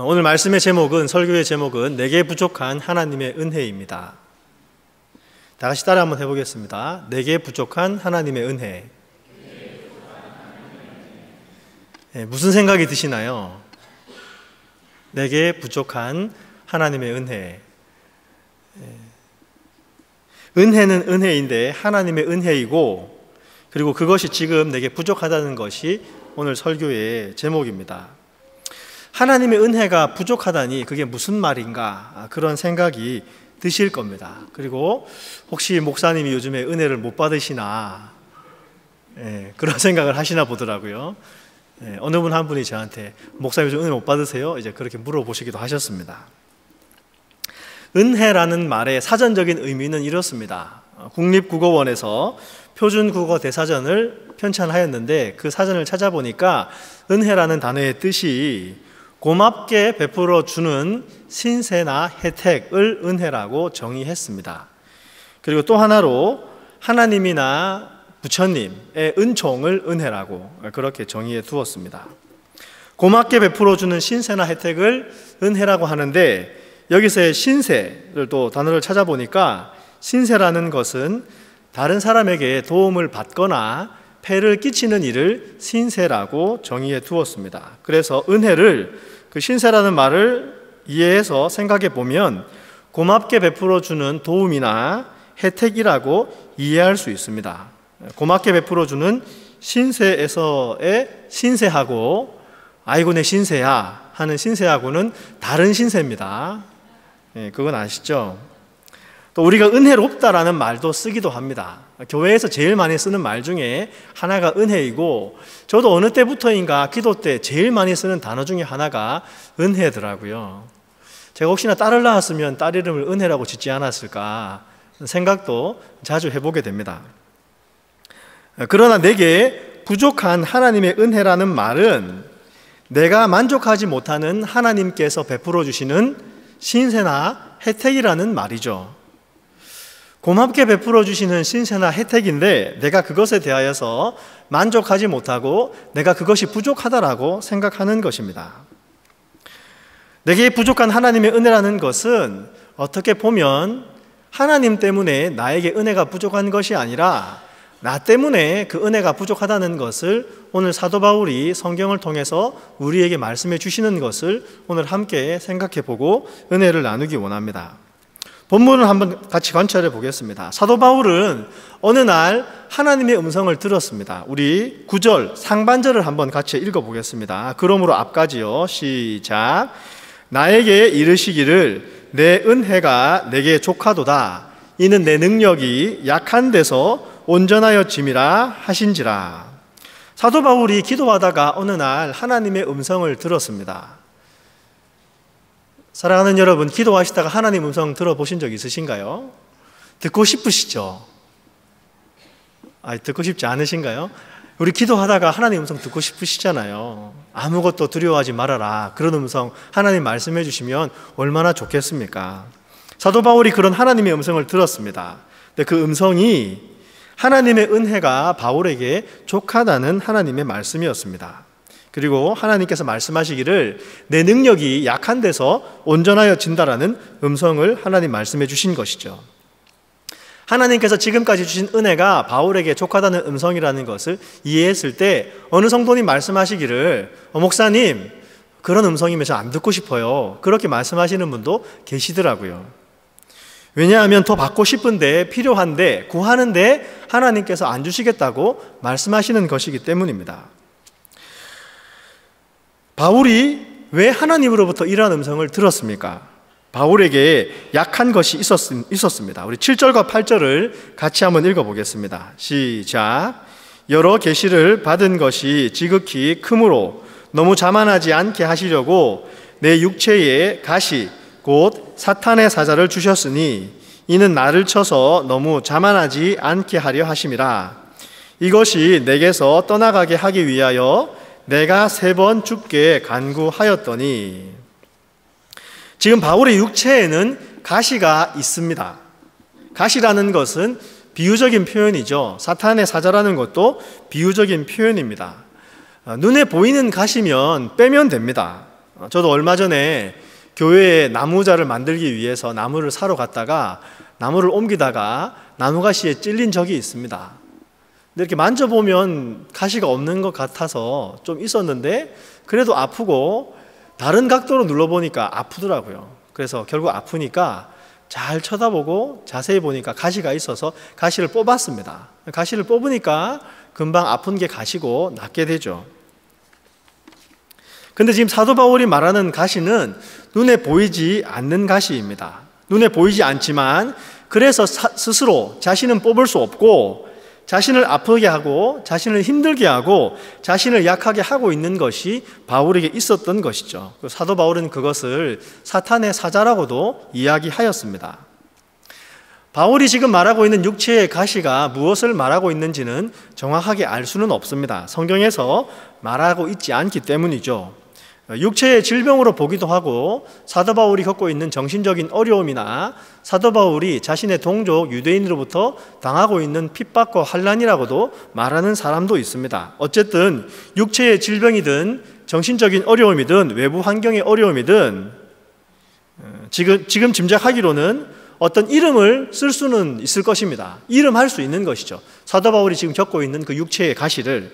오늘 말씀의 제목은, 설교의 제목은 내게 부족한 하나님의 은혜입니다. 다 같이 따라 한번 해보겠습니다. 내게 부족한 하나님의 은혜. 무슨 생각이 드시나요? 내게 부족한 하나님의 은혜. 은혜는 은혜인데 하나님의 은혜이고, 그리고 그것이 지금 내게 부족하다는 것이 오늘 설교의 제목입니다. 하나님의 은혜가 부족하다니 그게 무슨 말인가, 그런 생각이 드실 겁니다. 그리고 혹시 목사님이 요즘에 은혜를 못 받으시나, 그런 생각을 하시나 보더라고요. 어느 분 한 분이 저한테 목사님 요즘 은혜 못 받으세요? 이제 그렇게 물어보시기도 하셨습니다. 은혜라는 말의 사전적인 의미는 이렇습니다. 국립국어원에서 표준국어 대사전을 편찬하였는데 그 사전을 찾아보니까 은혜라는 단어의 뜻이 고맙게 베풀어 주는 신세나 혜택을 은혜라고 정의했습니다. 그리고 또 하나로 하나님이나 부처님의 은총을 은혜라고 그렇게 정의해 두었습니다. 고맙게 베풀어 주는 신세나 혜택을 은혜라고 하는데, 여기서의 신세를 또 단어를 찾아보니까 신세라는 것은 다른 사람에게 도움을 받거나 폐를 끼치는 일을 신세라고 정의해 두었습니다. 그래서 은혜를, 그 신세라는 말을 이해해서 생각해 보면 고맙게 베풀어 주는 도움이나 혜택이라고 이해할 수 있습니다. 고맙게 베풀어 주는 신세에서의 신세하고, 아이고 내 신세야 하는 신세하고는 다른 신세입니다. 그건 아시죠? 또 우리가 은혜롭다라는 말도 쓰기도 합니다. 교회에서 제일 많이 쓰는 말 중에 하나가 은혜이고, 저도 어느 때부터인가 기도 때 제일 많이 쓰는 단어 중에 하나가 은혜더라고요. 제가 혹시나 딸을 낳았으면 딸 이름을 은혜라고 짓지 않았을까 생각도 자주 해보게 됩니다. 그러나 내게 부족한 하나님의 은혜라는 말은 내가 만족하지 못하는 하나님께서 베풀어 주시는 신세나 혜택이라는 말이죠. 고맙게 베풀어 주시는 신세나 혜택인데 내가 그것에 대하여서 만족하지 못하고 내가 그것이 부족하다라고 생각하는 것입니다. 내게 부족한 하나님의 은혜라는 것은 어떻게 보면 하나님 때문에 나에게 은혜가 부족한 것이 아니라 나 때문에 그 은혜가 부족하다는 것을 오늘 사도 바울이 성경을 통해서 우리에게 말씀해 주시는 것을 오늘 함께 생각해 보고 은혜를 나누기 원합니다. 본문을 한번 같이 관찰해 보겠습니다. 사도 바울은 어느 날 하나님의 음성을 들었습니다. 우리 9절 상반절을 한번 같이 읽어 보겠습니다. 그러므로 앞까지요. 시작. 나에게 이르시기를 내 은혜가 내게 족하도다. 이는 내 능력이 약한 데서 온전하여 짐이라 하신지라. 사도 바울이 기도하다가 어느 날 하나님의 음성을 들었습니다. 사랑하는 여러분, 기도하시다가 하나님 음성 들어보신 적 있으신가요? 듣고 싶으시죠? 듣고 싶지 않으신가요? 우리 기도하다가 하나님 음성 듣고 싶으시잖아요. 아무것도 두려워하지 말아라, 그런 음성 하나님 말씀해 주시면 얼마나 좋겠습니까? 사도 바울이 그런 하나님의 음성을 들었습니다. 근데 그 음성이 하나님의 은혜가 바울에게 족하다는 하나님의 말씀이었습니다. 그리고 하나님께서 말씀하시기를 내 능력이 약한 데서 온전하여 진다라는 음성을 하나님 말씀해 주신 것이죠. 하나님께서 지금까지 주신 은혜가 바울에게 족하다는 음성이라는 것을 이해했을 때 어느 성도님 말씀하시기를 목사님, 그런 음성이면 저 안 듣고 싶어요, 그렇게 말씀하시는 분도 계시더라고요. 왜냐하면 더 받고 싶은데, 필요한데, 구하는데 하나님께서 안 주시겠다고 말씀하시는 것이기 때문입니다. 바울이 왜 하나님으로부터 이러한 음성을 들었습니까? 바울에게 약한 것이 있었습니다. 우리 7절과 8절을 같이 한번 읽어보겠습니다. 시작. 여러 계시를 받은 것이 지극히 크므로 너무 자만하지 않게 하시려고 내 육체에 가시 곧 사탄의 사자를 주셨으니 이는 나를 쳐서 너무 자만하지 않게 하려 하심이라. 이것이 내게서 떠나가게 하기 위하여 내가 3번 죽게 간구하였더니. 지금 바울의 육체에는 가시가 있습니다. 가시라는 것은 비유적인 표현이죠. 사탄의 사자라는 것도 비유적인 표현입니다. 눈에 보이는 가시면 빼면 됩니다. 저도 얼마 전에 교회에 나무자를 만들기 위해서 나무를 사러 갔다가 나무를 옮기다가 나무가시에 찔린 적이 있습니다. 근데 이렇게 만져보면 가시가 없는 것 같아서 좀 있었는데 그래도 아프고 다른 각도로 눌러보니까 아프더라고요. 그래서 결국 아프니까 잘 쳐다보고 자세히 보니까 가시가 있어서 가시를 뽑았습니다. 가시를 뽑으니까 금방 아픈 게 가시고 낫게 되죠. 근데 지금 사도 바울이 말하는 가시는 눈에 보이지 않는 가시입니다. 눈에 보이지 않지만 그래서 스스로 자신은 뽑을 수 없고 자신을 아프게 하고 자신을 힘들게 하고 자신을 약하게 하고 있는 것이 바울에게 있었던 것이죠. 사도 바울은 그것을 사탄의 사자라고도 이야기하였습니다. 바울이 지금 말하고 있는 육체의 가시가 무엇을 말하고 있는지는 정확하게 알 수는 없습니다. 성경에서 말하고 있지 않기 때문이죠. 육체의 질병으로 보기도 하고 사도 바울이 겪고 있는 정신적인 어려움이나 사도 바울이 자신의 동족 유대인으로부터 당하고 있는 핍박과 환난이라고도 말하는 사람도 있습니다. 어쨌든 육체의 질병이든 정신적인 어려움이든 외부 환경의 어려움이든 지금 짐작하기로는 어떤 이름을 쓸 수는 있을 것입니다. 이름할 수 있는 것이죠. 사도 바울이 지금 겪고 있는 그 육체의 가시를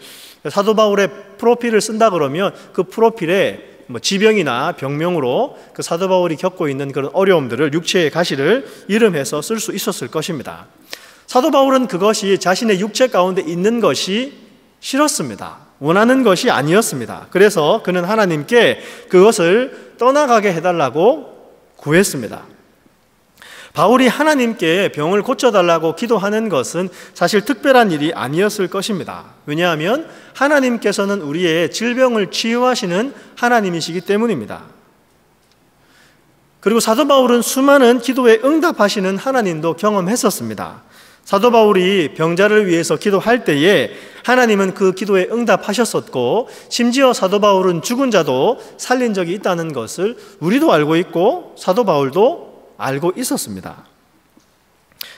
사도 바울의 프로필을 쓴다 그러면 그 프로필에 지병이나 병명으로 그 사도 바울이 겪고 있는 그런 어려움들을 육체의 가시를 이름해서 쓸 수 있었을 것입니다. 사도 바울은 그것이 자신의 육체 가운데 있는 것이 싫었습니다. 원하는 것이 아니었습니다. 그래서 그는 하나님께 그것을 떠나가게 해달라고 구했습니다. 바울이 하나님께 병을 고쳐달라고 기도하는 것은 사실 특별한 일이 아니었을 것입니다. 왜냐하면 하나님께서는 우리의 질병을 치유하시는 하나님이시기 때문입니다. 그리고 사도 바울은 수많은 기도에 응답하시는 하나님도 경험했었습니다. 사도 바울이 병자를 위해서 기도할 때에 하나님은 그 기도에 응답하셨었고 심지어 사도 바울은 죽은 자도 살린 적이 있다는 것을 우리도 알고 있고 사도 바울도 알고 있었습니다.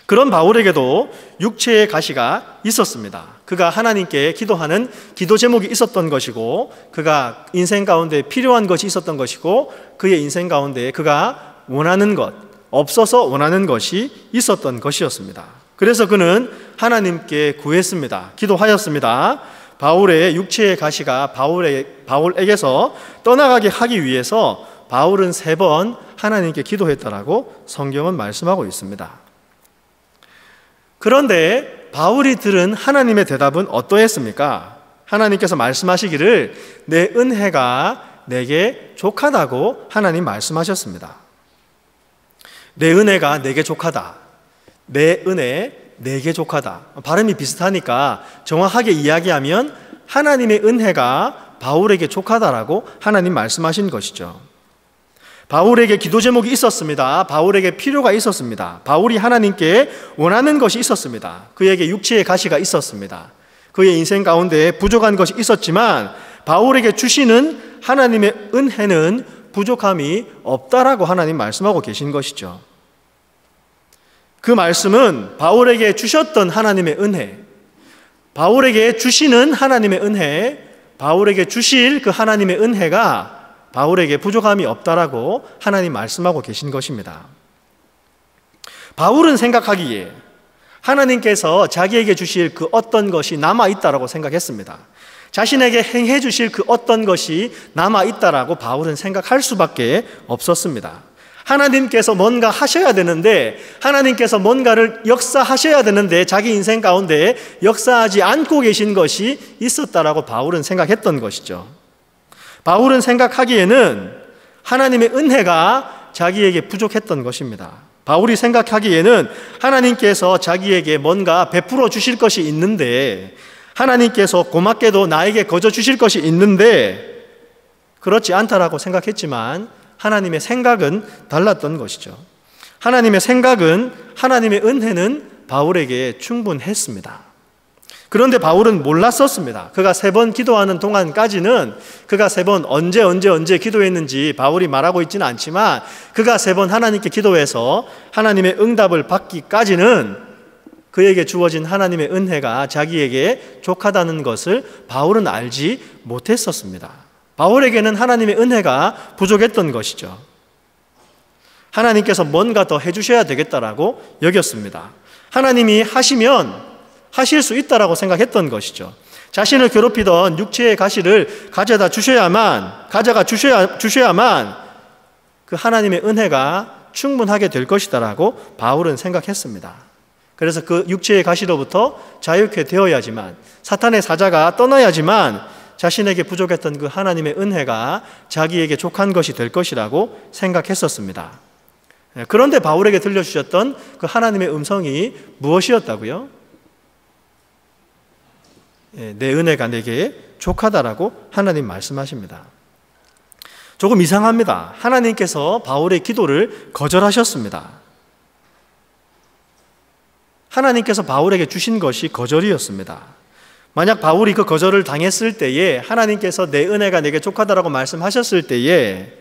그런 바울에게도 육체의 가시가 있었습니다. 그가 하나님께 기도하는 기도 제목이 있었던 것이고 그가 인생 가운데 필요한 것이 있었던 것이고 그의 인생 가운데 그가 원하는 것, 없어서 원하는 것이 있었던 것이었습니다. 그래서 그는 하나님께 구했습니다. 기도하였습니다. 바울의 육체의 가시가 바울에게서 떠나가게 하기 위해서 바울은 3번 하나님께 기도했다라고 성경은 말씀하고 있습니다. 그런데 바울이 들은 하나님의 대답은 어떠했습니까? 하나님께서 말씀하시기를 내 은혜가 내게 족하다고 하나님 말씀하셨습니다. 내 은혜가 내게 족하다. 내 은혜 내게 족하다. 발음이 비슷하니까 정확하게 이야기하면 하나님의 은혜가 바울에게 족하다라고 하나님 말씀하신 것이죠. 바울에게 기도 제목이 있었습니다. 바울에게 필요가 있었습니다. 바울이 하나님께 원하는 것이 있었습니다. 그에게 육체의 가시가 있었습니다. 그의 인생 가운데 부족한 것이 있었지만 바울에게 주시는 하나님의 은혜는 부족함이 없다라고 하나님 말씀하고 계신 것이죠. 그 말씀은 바울에게 주셨던 하나님의 은혜, 바울에게 주시는 하나님의 은혜, 바울에게 주실 그 하나님의 은혜가 바울에게 부족함이 없다라고 하나님 말씀하고 계신 것입니다. 바울은 생각하기에 하나님께서 자기에게 주실 그 어떤 것이 남아있다라고 생각했습니다. 자신에게 행해 주실 그 어떤 것이 남아있다라고 바울은 생각할 수밖에 없었습니다. 하나님께서 뭔가 하셔야 되는데 하나님께서 뭔가를 역사하셔야 되는데 자기 인생 가운데 역사하지 않고 계신 것이 있었다라고 바울은 생각했던 것이죠. 바울은 생각하기에는 하나님의 은혜가 자기에게 부족했던 것입니다. 바울이 생각하기에는 하나님께서 자기에게 뭔가 베풀어 주실 것이 있는데 하나님께서 고맙게도 나에게 거저 주실 것이 있는데 그렇지 않다라고 생각했지만 하나님의 생각은 달랐던 것이죠. 하나님의 생각은 하나님의 은혜는 바울에게 충분했습니다. 그런데 바울은 몰랐었습니다. 그가 3번 기도하는 동안까지는 그가 3번 언제 기도했는지 바울이 말하고 있지는 않지만 그가 3번 하나님께 기도해서 하나님의 응답을 받기까지는 그에게 주어진 하나님의 은혜가 자기에게 족하다는 것을 바울은 알지 못했었습니다. 바울에게는 하나님의 은혜가 부족했던 것이죠. 하나님께서 뭔가 더 해주셔야 되겠다라고 여겼습니다. 하나님이 하시면 하실 수 있다라고 생각했던 것이죠. 자신을 괴롭히던 육체의 가시를 가져가 주셔야만 그 하나님의 은혜가 충분하게 될 것이다라고 바울은 생각했습니다. 그래서 그 육체의 가시로부터 자유케 되어야지만, 사탄의 사자가 떠나야지만 자신에게 부족했던 그 하나님의 은혜가 자기에게 족한 것이 될 것이라고 생각했었습니다. 그런데 바울에게 들려주셨던 그 하나님의 음성이 무엇이었다고요? 내 은혜가 내게 족하다라고 하나님 말씀하십니다. 조금 이상합니다. 하나님께서 바울의 기도를 거절하셨습니다. 하나님께서 바울에게 주신 것이 거절이었습니다. 만약 바울이 그 거절을 당했을 때에, 하나님께서 내 은혜가 내게 족하다라고 말씀하셨을 때에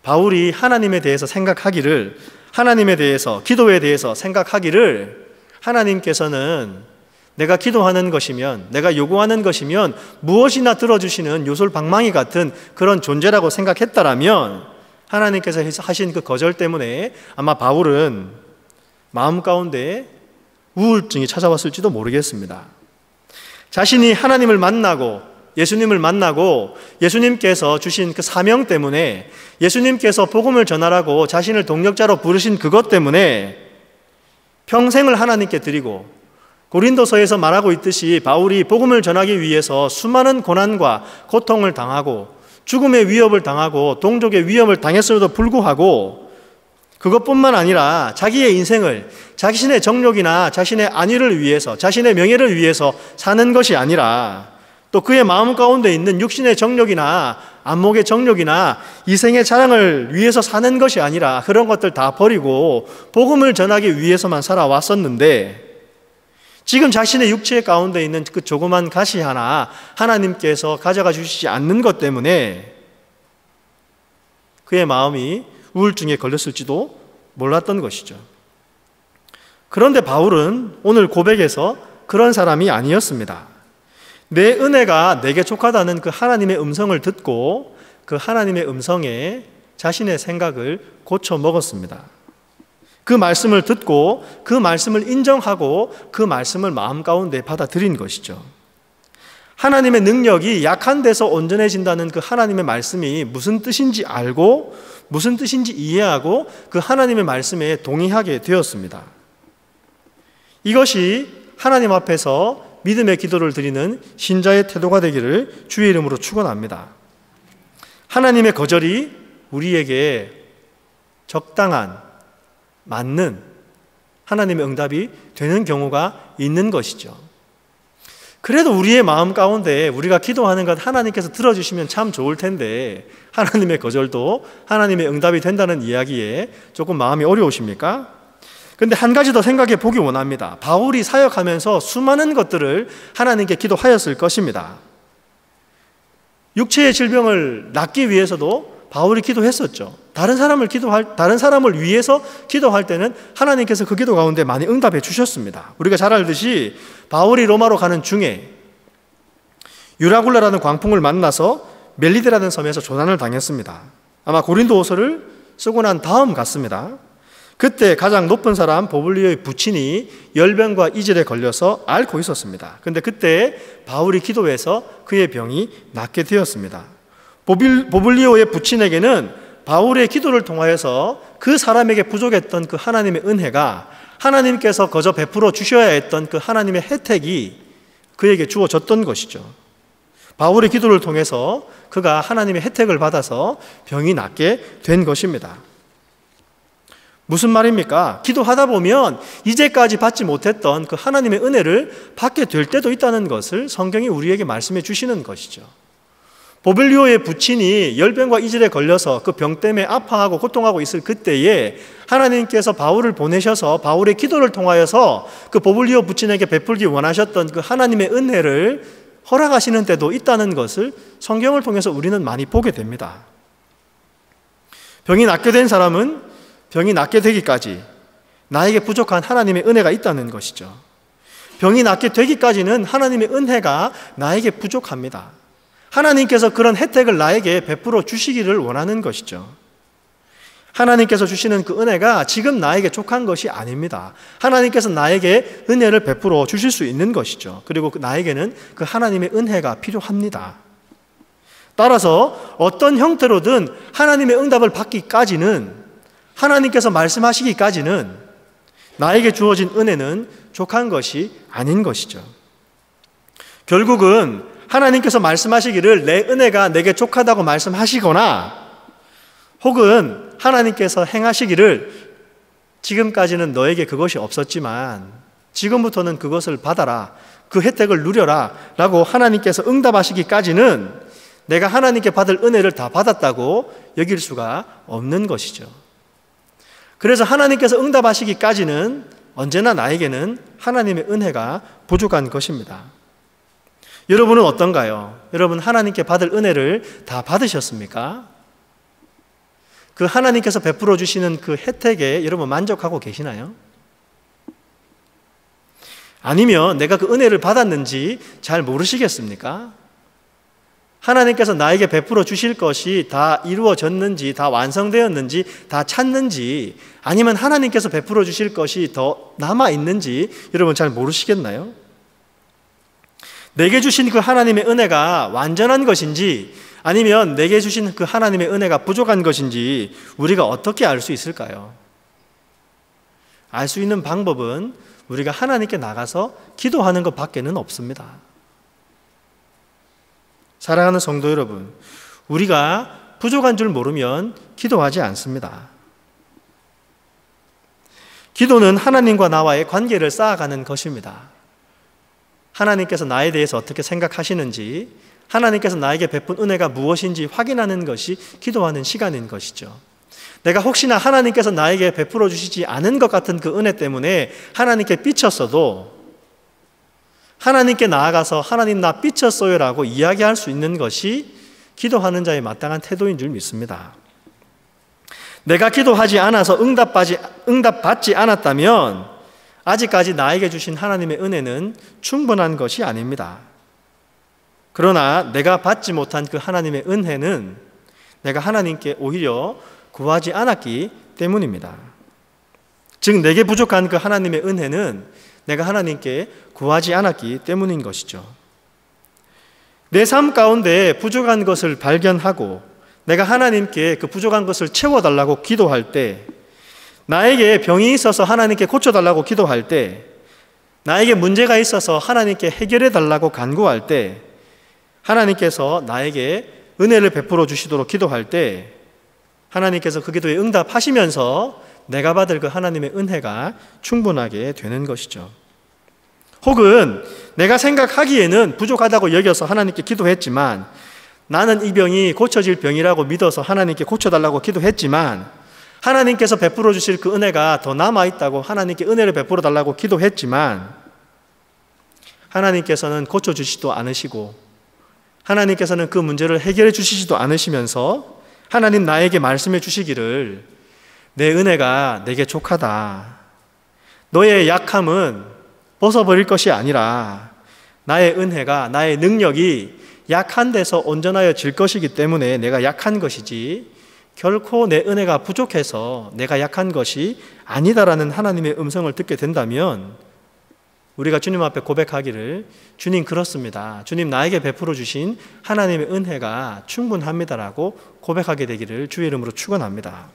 바울이 하나님에 대해서 생각하기를, 하나님에 대해서, 기도에 대해서 생각하기를, 하나님께서는 내가 기도하는 것이면, 내가 요구하는 것이면 무엇이나 들어주시는 요솔방망이 같은 그런 존재라고 생각했다라면, 하나님께서 하신 그 거절 때문에 아마 바울은 마음 가운데 우울증이 찾아왔을지도 모르겠습니다. 자신이 하나님을 만나고 예수님을 만나고 예수님께서 주신 그 사명 때문에, 예수님께서 복음을 전하라고 자신을 동력자로 부르신 그것 때문에 평생을 하나님께 드리고, 고린도서에서 말하고 있듯이 바울이 복음을 전하기 위해서 수많은 고난과 고통을 당하고 죽음의 위협을 당하고 동족의 위협을 당했음에도 불구하고, 그것뿐만 아니라 자기의 인생을 자신의 정욕이나 자신의 안위를 위해서, 자신의 명예를 위해서 사는 것이 아니라, 또 그의 마음 가운데 있는 육신의 정욕이나 안목의 정욕이나 이생의 자랑을 위해서 사는 것이 아니라, 그런 것들 다 버리고 복음을 전하기 위해서만 살아왔었는데, 지금 자신의 육체 가운데 있는 그 조그만 가시 하나 하나님께서 가져가 주시지 않는 것 때문에 그의 마음이 우울증에 걸렸을지도 몰랐던 것이죠. 그런데 바울은 오늘 고백에서 그런 사람이 아니었습니다. 내 은혜가 내게 족하다는 그 하나님의 음성을 듣고 그 하나님의 음성에 자신의 생각을 고쳐 먹었습니다. 그 말씀을 듣고 그 말씀을 인정하고 그 말씀을 마음 가운데 받아들인 것이죠. 하나님의 능력이 약한 데서 온전해진다는 그 하나님의 말씀이 무슨 뜻인지 알고, 무슨 뜻인지 이해하고 그 하나님의 말씀에 동의하게 되었습니다. 이것이 하나님 앞에서 믿음의 기도를 드리는 신자의 태도가 되기를 주의 이름으로 축원합니다. 하나님의 거절이 우리에게 적당한, 맞는 하나님의 응답이 되는 경우가 있는 것이죠. 그래도 우리의 마음 가운데 우리가 기도하는 것 하나님께서 들어주시면 참 좋을 텐데, 하나님의 거절도 하나님의 응답이 된다는 이야기에 조금 마음이 어려우십니까? 그런데 한 가지 더 생각해 보기 원합니다. 바울이 사역하면서 수많은 것들을 하나님께 기도하였을 것입니다. 육체의 질병을 낫기 위해서도 바울이 기도했었죠. 다른 사람을 위해서 기도할 때는 하나님께서 그 기도 가운데 많이 응답해 주셨습니다. 우리가 잘 알듯이 바울이 로마로 가는 중에 유라굴라라는 광풍을 만나서 멜리데라는 섬에서 조난을 당했습니다. 아마 고린도후서를 쓰고 난 다음 같습니다. 그때 가장 높은 사람 보블리오의 부친이 열병과 이질에 걸려서 앓고 있었습니다. 그런데 그때 바울이 기도해서 그의 병이 낫게 되었습니다. 보블리오의 부친에게는 바울의 기도를 통하여서 그 사람에게 부족했던 그 하나님의 은혜가, 하나님께서 거저 베풀어 주셔야 했던 그 하나님의 혜택이 그에게 주어졌던 것이죠. 바울의 기도를 통해서 그가 하나님의 혜택을 받아서 병이 낫게 된 것입니다. 무슨 말입니까? 기도하다 보면 이제까지 받지 못했던 그 하나님의 은혜를 받게 될 때도 있다는 것을 성경이 우리에게 말씀해 주시는 것이죠. 보블리오의 부친이 열병과 이질에 걸려서 그 병 때문에 아파하고 고통하고 있을 그때에 하나님께서 바울을 보내셔서 바울의 기도를 통하여서 그 보블리오 부친에게 베풀기 원하셨던 그 하나님의 은혜를 허락하시는 때도 있다는 것을 성경을 통해서 우리는 많이 보게 됩니다. 병이 낫게 된 사람은 병이 낫게 되기까지 나에게 부족한 하나님의 은혜가 있다는 것이죠. 병이 낫게 되기까지는 하나님의 은혜가 나에게 부족합니다. 하나님께서 그런 혜택을 나에게 베풀어 주시기를 원하는 것이죠. 하나님께서 주시는 그 은혜가 지금 나에게 족한 것이 아닙니다. 하나님께서 나에게 은혜를 베풀어 주실 수 있는 것이죠. 그리고 나에게는 그 하나님의 은혜가 필요합니다. 따라서 어떤 형태로든 하나님의 응답을 받기까지는, 하나님께서 말씀하시기까지는 나에게 주어진 은혜는 족한 것이 아닌 것이죠. 결국은 하나님께서 말씀하시기를 내 은혜가 내게 족하다고 말씀하시거나, 혹은 하나님께서 행하시기를 지금까지는 너에게 그것이 없었지만 지금부터는 그것을 받아라, 그 혜택을 누려라 라고 하나님께서 응답하시기까지는 내가 하나님께 받을 은혜를 다 받았다고 여길 수가 없는 것이죠. 그래서 하나님께서 응답하시기까지는 언제나 나에게는 하나님의 은혜가 부족한 것입니다. 여러분은 어떤가요? 여러분 하나님께 받을 은혜를 다 받으셨습니까? 그 하나님께서 베풀어 주시는 그 혜택에 여러분 만족하고 계시나요? 아니면 내가 그 은혜를 받았는지 잘 모르시겠습니까? 하나님께서 나에게 베풀어 주실 것이 다 이루어졌는지, 다 완성되었는지, 다 찾는지, 아니면 하나님께서 베풀어 주실 것이 더 남아있는지 여러분 잘 모르시겠나요? 내게 주신 그 하나님의 은혜가 완전한 것인지, 아니면 내게 주신 그 하나님의 은혜가 부족한 것인지 우리가 어떻게 알 수 있을까요? 알 수 있는 방법은 우리가 하나님께 나가서 기도하는 것 밖에는 없습니다. 사랑하는 성도 여러분, 우리가 부족한 줄 모르면 기도하지 않습니다. 기도는 하나님과 나와의 관계를 쌓아가는 것입니다. 하나님께서 나에 대해서 어떻게 생각하시는지, 하나님께서 나에게 베푼 은혜가 무엇인지 확인하는 것이 기도하는 시간인 것이죠. 내가 혹시나 하나님께서 나에게 베풀어 주시지 않은 것 같은 그 은혜 때문에 하나님께 삐쳤어도 하나님께 나아가서 하나님 나 삐쳤어요 라고 이야기할 수 있는 것이 기도하는 자의 마땅한 태도인 줄 믿습니다. 내가 기도하지 않아서 응답받지 않았다면 아직까지 나에게 주신 하나님의 은혜는 충분한 것이 아닙니다. 그러나 내가 받지 못한 그 하나님의 은혜는 내가 하나님께 오히려 구하지 않았기 때문입니다. 즉 내게 부족한 그 하나님의 은혜는 내가 하나님께 구하지 않았기 때문인 것이죠. 내 삶 가운데 부족한 것을 발견하고 내가 하나님께 그 부족한 것을 채워달라고 기도할 때, 나에게 병이 있어서 하나님께 고쳐달라고 기도할 때, 나에게 문제가 있어서 하나님께 해결해달라고 간구할 때, 하나님께서 나에게 은혜를 베풀어 주시도록 기도할 때 하나님께서 그 기도에 응답하시면서 내가 받을 그 하나님의 은혜가 충분하게 되는 것이죠. 혹은 내가 생각하기에는 부족하다고 여겨서 하나님께 기도했지만, 나는 이 병이 고쳐질 병이라고 믿어서 하나님께 고쳐달라고 기도했지만, 하나님께서 베풀어 주실 그 은혜가 더 남아있다고 하나님께 은혜를 베풀어 달라고 기도했지만 하나님께서는 고쳐주시지도 않으시고 하나님께서는 그 문제를 해결해 주시지도 않으시면서 하나님 나에게 말씀해 주시기를 내 은혜가 내게 족하다. 너의 약함은 벗어버릴 것이 아니라 나의 은혜가, 나의 능력이 약한 데서 온전하여질 것이기 때문에 내가 약한 것이지 결코 내 은혜가 부족해서 내가 약한 것이 아니다라는 하나님의 음성을 듣게 된다면 우리가 주님 앞에 고백하기를 주님 그렇습니다. 주님 나에게 베풀어 주신 하나님의 은혜가 충분합니다라고 고백하게 되기를 주의 이름으로 축원합니다.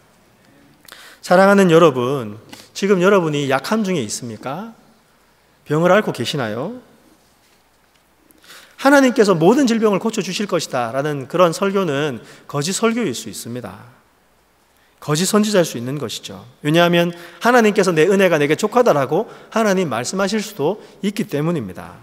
사랑하는 여러분, 지금 여러분이 약함 중에 있습니까? 병을 앓고 계시나요? 하나님께서 모든 질병을 고쳐주실 것이다 라는 그런 설교는 거짓 설교일 수 있습니다. 거짓 선지자일 수 있는 것이죠. 왜냐하면 하나님께서 내 은혜가 내게 족하다라고 하나님 말씀하실 수도 있기 때문입니다.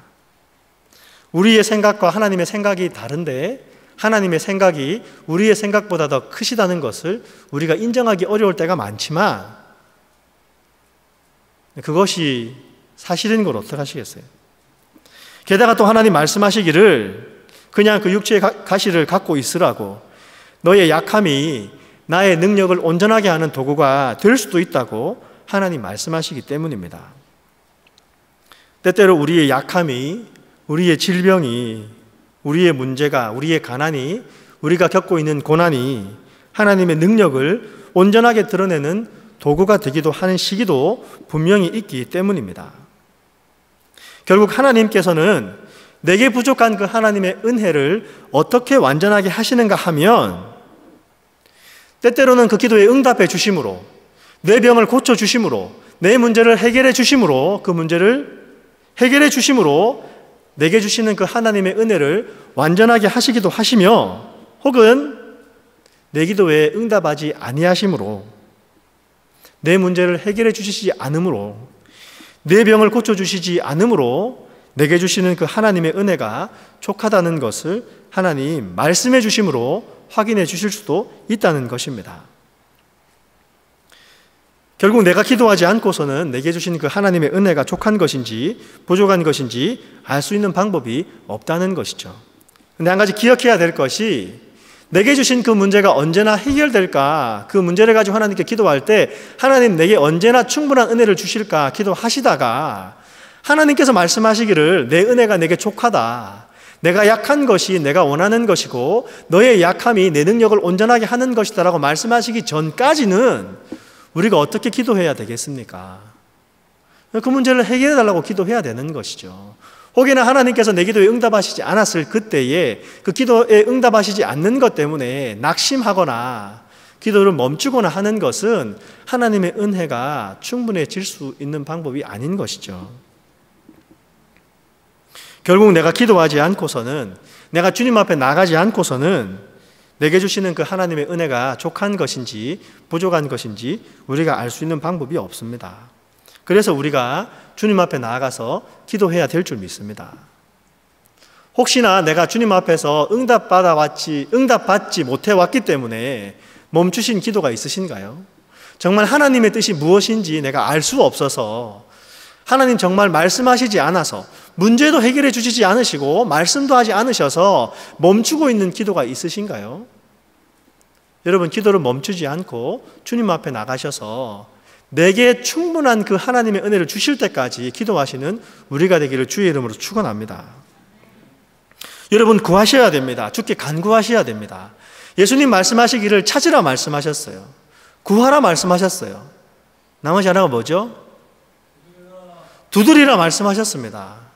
우리의 생각과 하나님의 생각이 다른데 하나님의 생각이 우리의 생각보다 더 크시다는 것을 우리가 인정하기 어려울 때가 많지만 그것이 사실인 걸 어떻게 하시겠어요? 게다가 또 하나님 말씀하시기를 그냥 그 육체의 가시를 갖고 있으라고, 너의 약함이 나의 능력을 온전하게 하는 도구가 될 수도 있다고 하나님 말씀하시기 때문입니다. 때때로 우리의 약함이, 우리의 질병이 우리의 문제가, 우리의 가난이, 우리가 겪고 있는 고난이 하나님의 능력을 온전하게 드러내는 도구가 되기도 하는 시기도 분명히 있기 때문입니다. 결국 하나님께서는 내게 부족한 그 하나님의 은혜를 어떻게 완전하게 하시는가 하면 때때로는 그 기도에 응답해 주심으로, 내 병을 고쳐 주심으로, 내 문제를 해결해 주심으로, 그 문제를 해결해 주심으로 내게 주시는 그 하나님의 은혜를 완전하게 하시기도 하시며, 혹은 내 기도에 응답하지 아니하심으로, 내 문제를 해결해 주시지 않으므로, 내 병을 고쳐주시지 않으므로 내게 주시는 그 하나님의 은혜가 족하다는 것을 하나님 말씀해 주심으로 확인해 주실 수도 있다는 것입니다. 결국 내가 기도하지 않고서는 내게 주신 그 하나님의 은혜가 족한 것인지 부족한 것인지 알 수 있는 방법이 없다는 것이죠. 근데 한 가지 기억해야 될 것이, 내게 주신 그 문제가 언제나 해결될까, 그 문제를 가지고 하나님께 기도할 때 하나님 내게 언제나 충분한 은혜를 주실까 기도하시다가 하나님께서 말씀하시기를 내 은혜가 내게 족하다, 내가 약한 것이 내가 원하는 것이고 너의 약함이 내 능력을 온전하게 하는 것이다 라고 말씀하시기 전까지는 우리가 어떻게 기도해야 되겠습니까? 그 문제를 해결해 달라고 기도해야 되는 것이죠. 혹여나 하나님께서 내 기도에 응답하시지 않았을 그때에 그 기도에 응답하시지 않는 것 때문에 낙심하거나 기도를 멈추거나 하는 것은 하나님의 은혜가 충분해질 수 있는 방법이 아닌 것이죠. 결국 내가 기도하지 않고서는, 내가 주님 앞에 나가지 않고서는 내게 주시는 그 하나님의 은혜가 족한 것인지 부족한 것인지 우리가 알 수 있는 방법이 없습니다. 그래서 우리가 주님 앞에 나아가서 기도해야 될 줄 믿습니다. 혹시나 내가 주님 앞에서 응답받지 못해 왔기 때문에 멈추신 기도가 있으신가요? 정말 하나님의 뜻이 무엇인지 내가 알 수 없어서, 하나님 정말 말씀하시지 않아서, 문제도 해결해 주시지 않으시고 말씀도 하지 않으셔서 멈추고 있는 기도가 있으신가요? 여러분, 기도를 멈추지 않고 주님 앞에 나가셔서 내게 충분한 그 하나님의 은혜를 주실 때까지 기도하시는 우리가 되기를 주의 이름으로 축원합니다. 여러분, 구하셔야 됩니다. 주께 간구하셔야 됩니다. 예수님 말씀하시기를 찾으라 말씀하셨어요. 구하라 말씀하셨어요. 나머지 하나가 뭐죠? 두드리라 말씀하셨습니다.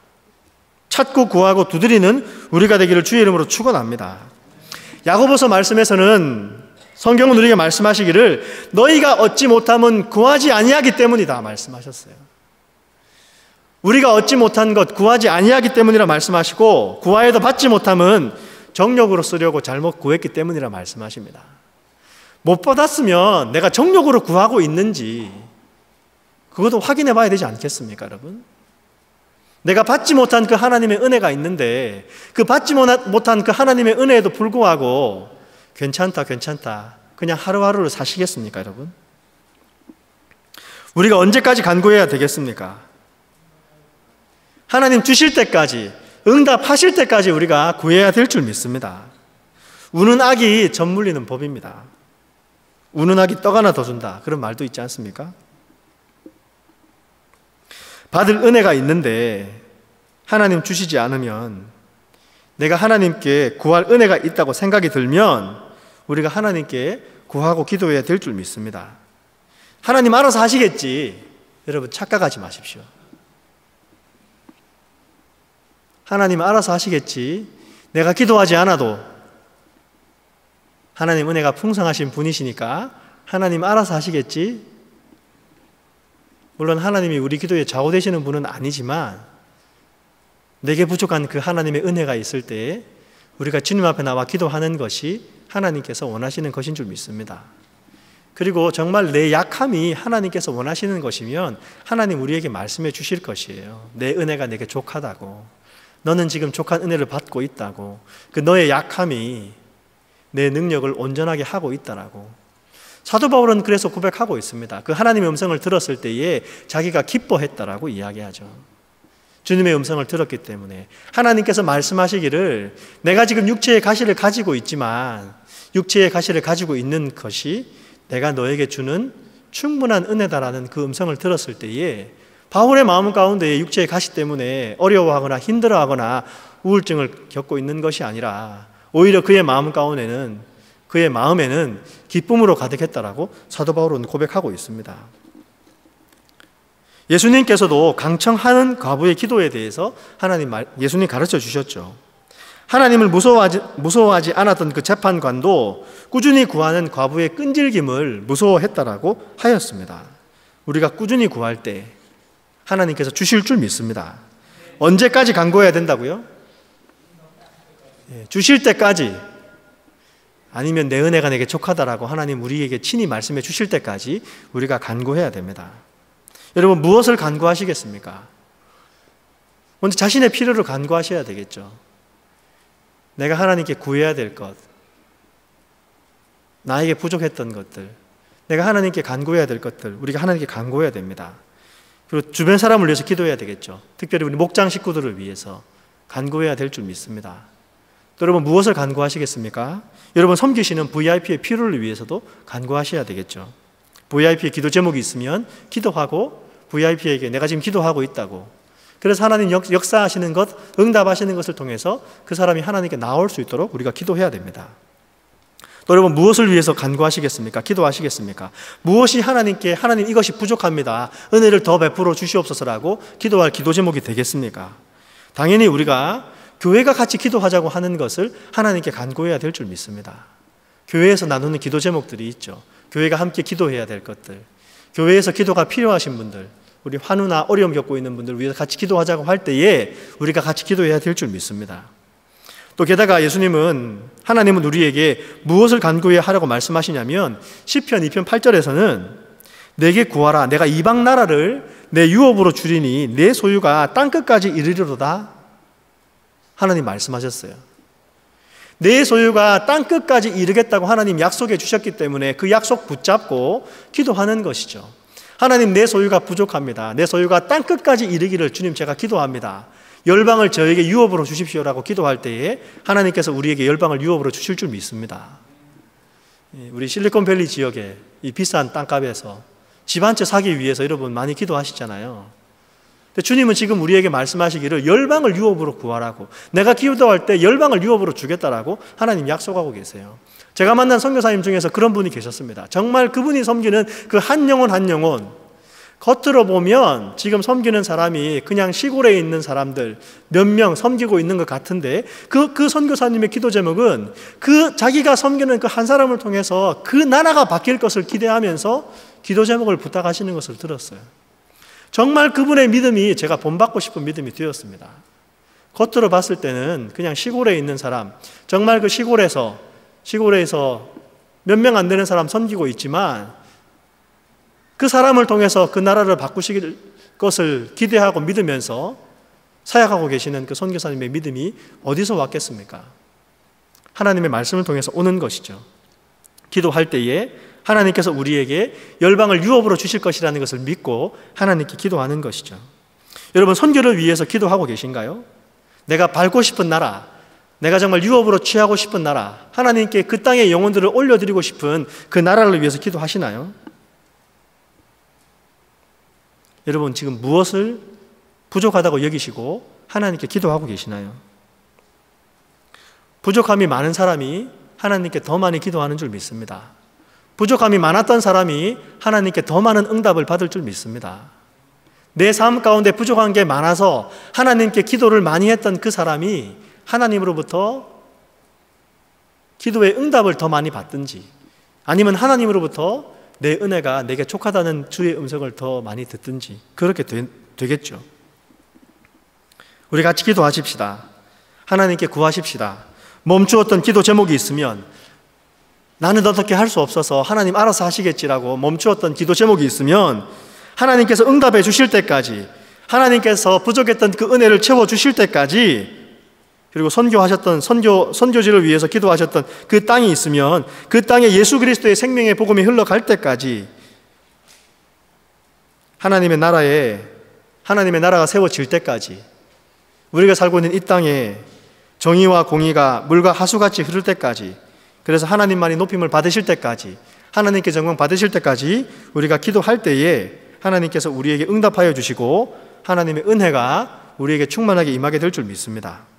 찾고 구하고 두드리는 우리가 되기를 주의 이름으로 축원합니다. 야고보서 말씀에서는 성경은 우리에게 말씀하시기를 너희가 얻지 못함은 구하지 아니하기 때문이다 말씀하셨어요. 우리가 얻지 못한 것 구하지 아니하기 때문이라 말씀하시고, 구하여도 받지 못함은 정욕으로 쓰려고 잘못 구했기 때문이라 말씀하십니다. 못 받았으면 내가 정욕으로 구하고 있는지 그것도 확인해 봐야 되지 않겠습니까, 여러분? 내가 받지 못한 그 하나님의 은혜가 있는데 그 받지 못한 그 하나님의 은혜에도 불구하고 괜찮다 그냥 하루하루를 사시겠습니까, 여러분? 우리가 언제까지 간구해야 되겠습니까? 하나님 주실 때까지, 응답하실 때까지 우리가 구해야 될 줄 믿습니다. 우는 악이 젖물리는 법입니다. 우는 악이 떡 하나 더 준다, 그런 말도 있지 않습니까? 받을 은혜가 있는데 하나님 주시지 않으면, 내가 하나님께 구할 은혜가 있다고 생각이 들면 우리가 하나님께 구하고 기도해야 될 줄 믿습니다. 하나님 알아서 하시겠지, 여러분 착각하지 마십시오. 하나님 알아서 하시겠지, 내가 기도하지 않아도 하나님 은혜가 풍성하신 분이시니까 하나님 알아서 하시겠지. 물론 하나님이 우리 기도에 좌우되시는 분은 아니지만 내게 부족한 그 하나님의 은혜가 있을 때 우리가 주님 앞에 나와 기도하는 것이 하나님께서 원하시는 것인 줄 믿습니다. 그리고 정말 내 약함이 하나님께서 원하시는 것이면 하나님 우리에게 말씀해 주실 것이에요. 내 은혜가 내게 족하다고, 너는 지금 족한 은혜를 받고 있다고, 그 너의 약함이 내 능력을 온전하게 하고 있다라고. 사도 바울은 그래서 고백하고 있습니다. 그 하나님의 음성을 들었을 때에 자기가 기뻐했다라고 이야기하죠. 주님의 음성을 들었기 때문에 하나님께서 말씀하시기를 내가 지금 육체의 가시를 가지고 있지만 육체의 가시를 가지고 있는 것이 내가 너에게 주는 충분한 은혜다라는 그 음성을 들었을 때에 바울의 마음 가운데 육체의 가시 때문에 어려워하거나 힘들어하거나 우울증을 겪고 있는 것이 아니라 오히려 그의 마음 가운데는, 그의 마음에는 기쁨으로 가득했다라고 사도 바울은 고백하고 있습니다. 예수님께서도 강청하는 과부의 기도에 대해서 예수님 가르쳐 주셨죠. 하나님을 무서워하지 않았던 그 재판관도 꾸준히 구하는 과부의 끈질김을 무서워했다라고 하였습니다. 우리가 꾸준히 구할 때 하나님께서 주실 줄 믿습니다. 언제까지 간구해야 된다고요? 주실 때까지, 아니면 내 은혜가 내게 족하다라고 하나님 우리에게 친히 말씀해 주실 때까지 우리가 간구해야 됩니다. 여러분, 무엇을 간구하시겠습니까? 먼저 자신의 필요를 간구하셔야 되겠죠. 내가 하나님께 구해야 될 것, 나에게 부족했던 것들, 내가 하나님께 간구해야 될 것들, 우리가 하나님께 간구해야 됩니다. 그리고 주변 사람을 위해서 기도해야 되겠죠. 특별히 우리 목장 식구들을 위해서 간구해야 될 줄 믿습니다. 또 여러분, 무엇을 간구하시겠습니까? 여러분 섬기시는 VIP의 필요를 위해서도 간구하셔야 되겠죠. VIP의 기도 제목이 있으면 기도하고 VIP에게 내가 지금 기도하고 있다고, 그래서 하나님 역사하시는 것, 응답하시는 것을 통해서 그 사람이 하나님께 나올 수 있도록 우리가 기도해야 됩니다. 또 여러분, 무엇을 위해서 간구하시겠습니까? 기도하시겠습니까? 무엇이 하나님께 하나님 이것이 부족합니다, 은혜를 더 베풀어 주시옵소서라고 기도할 기도 제목이 되겠습니까? 당연히 우리가 교회가 같이 기도하자고 하는 것을 하나님께 간구해야 될 줄 믿습니다. 교회에서 나누는 기도 제목들이 있죠. 교회가 함께 기도해야 될 것들, 교회에서 기도가 필요하신 분들, 우리 환우나 어려움 겪고 있는 분들 위해서 같이 기도하자고 할 때에 우리가 같이 기도해야 될 줄 믿습니다. 또 게다가 하나님은 우리에게 무엇을 간구해야 하라고 말씀하시냐면 시편 2편 8절에서는 내게 구하라, 내가 이방 나라를 내 유업으로 주리니 내 소유가 땅끝까지 이르리로다, 하나님 말씀하셨어요. 내 소유가 땅끝까지 이르겠다고 하나님 약속해 주셨기 때문에 그 약속 붙잡고 기도하는 것이죠. 하나님, 내 소유가 부족합니다. 내 소유가 땅끝까지 이르기를 주님 제가 기도합니다. 열방을 저에게 유업으로 주십시오라고 기도할 때에 하나님께서 우리에게 열방을 유업으로 주실 줄 믿습니다. 우리 실리콘밸리 지역에 이 비싼 땅값에서 집 한 채 사기 위해서 여러분 많이 기도하시잖아요. 근데 주님은 지금 우리에게 말씀하시기를 열방을 유업으로 구하라고, 내가 기도할 때 열방을 유업으로 주겠다라고 하나님 약속하고 계세요. 제가 만난 선교사님 중에서 그런 분이 계셨습니다. 정말 그분이 섬기는 그 한 영혼 한 영혼, 겉으로 보면 지금 섬기는 사람이 그냥 시골에 있는 사람들 몇 명 섬기고 있는 것 같은데 그 선교사님의 기도 제목은 그 자기가 섬기는 그 한 사람을 통해서 그 나라가 바뀔 것을 기대하면서 기도 제목을 부탁하시는 것을 들었어요. 정말 그분의 믿음이 제가 본받고 싶은 믿음이 되었습니다. 겉으로 봤을 때는 그냥 시골에 있는 사람, 정말 그 시골에서 몇 명 안 되는 사람 섬기고 있지만 그 사람을 통해서 그 나라를 바꾸실 것을 기대하고 믿으면서 사역하고 계시는 그 선교사님의 믿음이 어디서 왔겠습니까? 하나님의 말씀을 통해서 오는 것이죠. 기도할 때에 하나님께서 우리에게 열방을 유업으로 주실 것이라는 것을 믿고 하나님께 기도하는 것이죠. 여러분, 선교를 위해서 기도하고 계신가요? 내가 밟고 싶은 나라, 내가 정말 유업으로 취하고 싶은 나라, 하나님께 그 땅의 영혼들을 올려드리고 싶은 그 나라를 위해서 기도하시나요? 여러분, 지금 무엇을 부족하다고 여기시고 하나님께 기도하고 계시나요? 부족함이 많은 사람이 하나님께 더 많이 기도하는 줄 믿습니다. 부족함이 많았던 사람이 하나님께 더 많은 응답을 받을 줄 믿습니다. 내 삶 가운데 부족한 게 많아서 하나님께 기도를 많이 했던 그 사람이 하나님으로부터 기도의 응답을 더 많이 받든지, 아니면 하나님으로부터 내 은혜가 내게 족하다는 주의 음성을 더 많이 듣든지 그렇게 되겠죠. 우리 같이 기도하십시다. 하나님께 구하십시다. 멈추었던 기도 제목이 있으면, 나는 어떻게 할 수 없어서 하나님 알아서 하시겠지라고 멈추었던 기도 제목이 있으면 하나님께서 응답해 주실 때까지, 하나님께서 부족했던 그 은혜를 채워 주실 때까지, 그리고 선교지를 위해서 기도하셨던 그 땅이 있으면 그 땅에 예수 그리스도의 생명의 복음이 흘러갈 때까지 하나님의 나라가 세워질 때까지, 우리가 살고 있는 이 땅에 정의와 공의가 물과 하수같이 흐를 때까지, 그래서 하나님만이 높임을 받으실 때까지, 하나님께 정령 받으실 때까지 우리가 기도할 때에 하나님께서 우리에게 응답하여 주시고 하나님의 은혜가 우리에게 충만하게 임하게 될 줄 믿습니다.